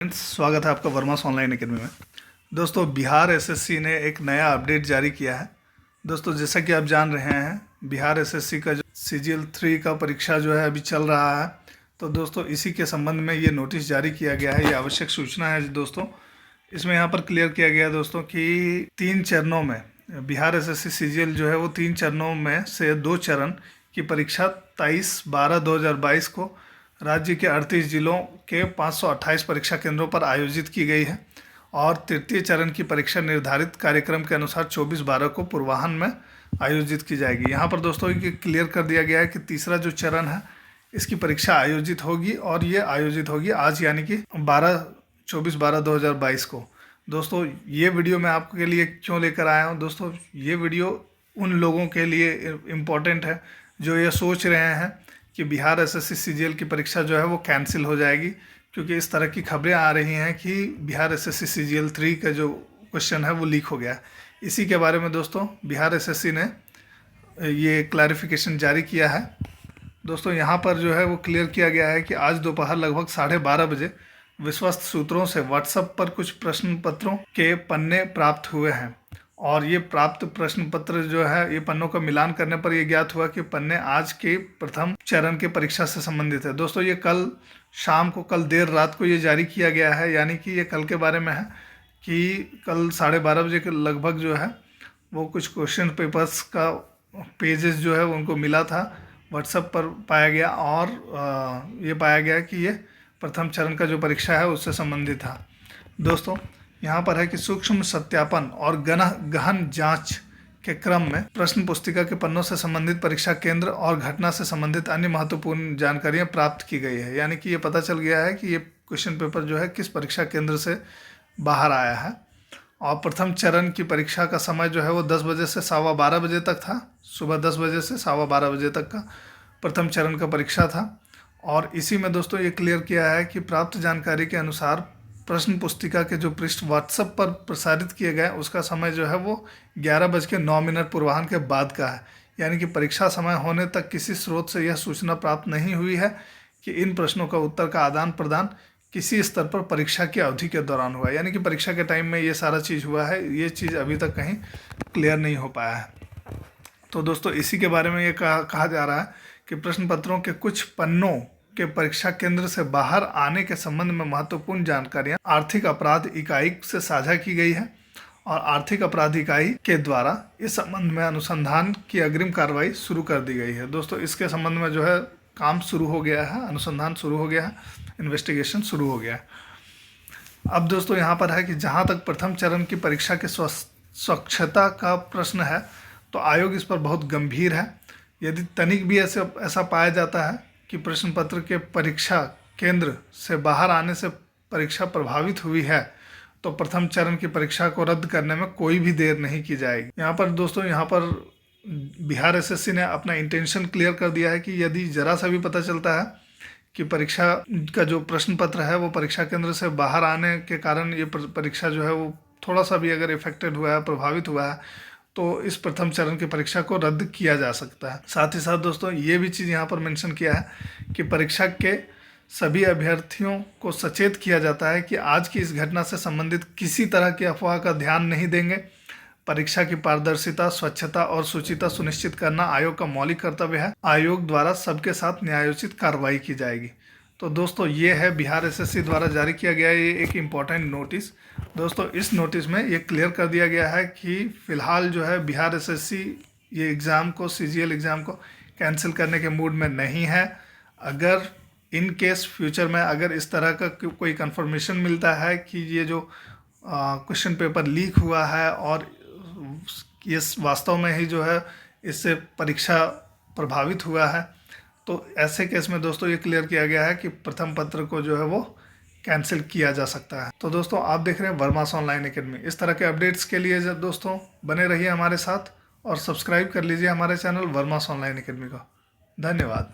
स्वागत है आपका वर्मास ऑनलाइन एकेडमी में। दोस्तों, बिहार एसएससी ने एक नया अपडेट जारी किया है। दोस्तों, जैसा कि आप जान रहे हैं, बिहार एसएससी का जो सीजीएल 3 का परीक्षा जो है अभी चल रहा है। तो दोस्तों, इसी के संबंध में ये नोटिस जारी किया गया है। ये आवश्यक सूचना है दोस्तों। इसमें यहाँ पर क्लियर किया गया है दोस्तों कि 3 चरणों में बिहार एसएससी सीजीएल जो है वो 3 चरणों में से 2 चरण की परीक्षा 23/12/2022 को राज्य के 38 जिलों के 528 परीक्षा केंद्रों पर आयोजित की गई है और तृतीय चरण की परीक्षा निर्धारित कार्यक्रम के अनुसार 24/12 को पूर्वाह्न में आयोजित की जाएगी। यहाँ पर दोस्तों ये क्लियर कर दिया गया है कि तीसरा जो चरण है इसकी परीक्षा आयोजित होगी और ये आयोजित होगी आज, यानी कि 24/12/2022 को। दोस्तों, ये वीडियो मैं आपके लिए क्यों लेकर आया हूँ? दोस्तों, ये वीडियो उन लोगों के लिए इम्पोर्टेंट है जो ये सोच रहे हैं कि बिहार एसएससी सीजीएल की परीक्षा जो है वो कैंसिल हो जाएगी, क्योंकि इस तरह की खबरें आ रही हैं कि बिहार एसएससी सीजीएल 3 का जो क्वेश्चन है वो लीक हो गया। इसी के बारे में दोस्तों बिहार एसएससी ने ये क्लैरिफिकेशन जारी किया है। दोस्तों, यहाँ पर जो है वो क्लियर किया गया है कि आज दोपहर लगभग 12:30 बजे विश्वस्त सूत्रों से व्हाट्सएप पर कुछ प्रश्न पत्रों के पन्ने प्राप्त हुए हैं और ये प्राप्त प्रश्न पत्र जो है, ये पन्नों का मिलान करने पर यह ज्ञात हुआ कि पन्ने आज के प्रथम चरण के परीक्षा से संबंधित है। दोस्तों, ये कल शाम को, कल देर रात को ये जारी किया गया है, यानी कि ये कल के बारे में है कि कल 12:30 बजे के लगभग जो है वो कुछ क्वेश्चन पेपर्स का पेजेस जो है उनको मिला था, व्हाट्सएप पर पाया गया और ये पाया गया कि ये प्रथम चरण का जो परीक्षा है उससे संबंधित था। दोस्तों, यहाँ पर है कि सूक्ष्म सत्यापन और गहन जांच के क्रम में प्रश्न पुस्तिका के पन्नों से संबंधित परीक्षा केंद्र और घटना से संबंधित अन्य महत्वपूर्ण जानकारियाँ प्राप्त की गई है, यानी कि ये पता चल गया है कि ये क्वेश्चन पेपर जो है किस परीक्षा केंद्र से बाहर आया है। और प्रथम चरण की परीक्षा का समय जो है वो 10 बजे से 12:15 बजे तक था। सुबह 10 बजे से 12:15 बजे तक का प्रथम चरण का परीक्षा था। और इसी में दोस्तों ये क्लियर किया है कि प्राप्त जानकारी के अनुसार प्रश्न पुस्तिका के जो पृष्ठ व्हाट्सएप पर प्रसारित किए गए उसका समय जो है वो 11:09 पूर्वाह्न के बाद का है, यानी कि परीक्षा समय होने तक किसी स्रोत से यह सूचना प्राप्त नहीं हुई है कि इन प्रश्नों का उत्तर का आदान प्रदान किसी स्तर पर परीक्षा की अवधि के दौरान हुआ, यानी कि परीक्षा के टाइम में ये सारा चीज़ हुआ है। ये चीज़ अभी तक कहीं क्लियर नहीं हो पाया है। तो दोस्तों, इसी के बारे में ये कहा जा रहा है कि प्रश्न पत्रों के कुछ पन्नों के परीक्षा केंद्र से बाहर आने के संबंध में महत्वपूर्ण जानकारियां आर्थिक अपराध इकाई से साझा की गई है और आर्थिक अपराध इकाई के द्वारा इस संबंध में अनुसंधान की अग्रिम कार्रवाई शुरू कर दी गई है। दोस्तों, इसके संबंध में जो है काम शुरू हो गया है, अनुसंधान शुरू हो गया है, इन्वेस्टिगेशन शुरू हो गया है। अब दोस्तों, यहाँ पर है कि जहाँ तक प्रथम चरण की परीक्षा की स्वच्छता का प्रश्न है तो आयोग इस पर बहुत गंभीर है। यदि तनिक भी ऐसा पाया जाता है कि प्रश्न पत्र के परीक्षा केंद्र से बाहर आने से परीक्षा प्रभावित हुई है तो प्रथम चरण की परीक्षा को रद्द करने में कोई भी देर नहीं की जाएगी। यहाँ पर दोस्तों, यहाँ पर बिहार एसएससी ने अपना इंटेंशन क्लियर कर दिया है कि यदि जरा सा भी पता चलता है कि परीक्षा का जो प्रश्न पत्र है वो परीक्षा केंद्र से बाहर आने के कारण ये परीक्षा जो है वो थोड़ा सा भी अगर इफेक्टेड हुआ है, प्रभावित हुआ है, तो इस प्रथम चरण की परीक्षा को रद्द किया जा सकता है। साथ ही साथ दोस्तों ये भी चीज़ यहाँ पर मेंशन किया है कि परीक्षा के सभी अभ्यर्थियों को सचेत किया जाता है कि आज की इस घटना से संबंधित किसी तरह की अफवाह का ध्यान नहीं देंगे। परीक्षा की पारदर्शिता, स्वच्छता और शुचिता सुनिश्चित करना आयोग का मौलिक कर्तव्य है। आयोग द्वारा सबके साथ न्यायोचित कार्रवाई की जाएगी। तो दोस्तों, ये है बिहार एसएससी द्वारा जारी किया गया ये एक इम्पॉर्टेंट नोटिस। दोस्तों, इस नोटिस में ये क्लियर कर दिया गया है कि फ़िलहाल जो है बिहार एसएससी ये एग्ज़ाम को, सीजीएल एग्ज़ाम को कैंसिल करने के मूड में नहीं है। अगर इन केस फ्यूचर में अगर इस तरह का कोई कंफर्मेशन मिलता है कि ये जो क्वेश्चन पेपर लीक हुआ है और ये वास्तव में ही जो है इससे परीक्षा प्रभावित हुआ है, तो ऐसे केस में दोस्तों ये क्लियर किया गया है कि प्रथम पत्र को जो है वो कैंसिल किया जा सकता है। तो दोस्तों, आप देख रहे हैं वर्मास ऑनलाइन एकेडमी। इस तरह के अपडेट्स के लिए दोस्तों बने रहिए हमारे साथ और सब्सक्राइब कर लीजिए हमारे चैनल वर्मास ऑनलाइन एकेडमी को। धन्यवाद।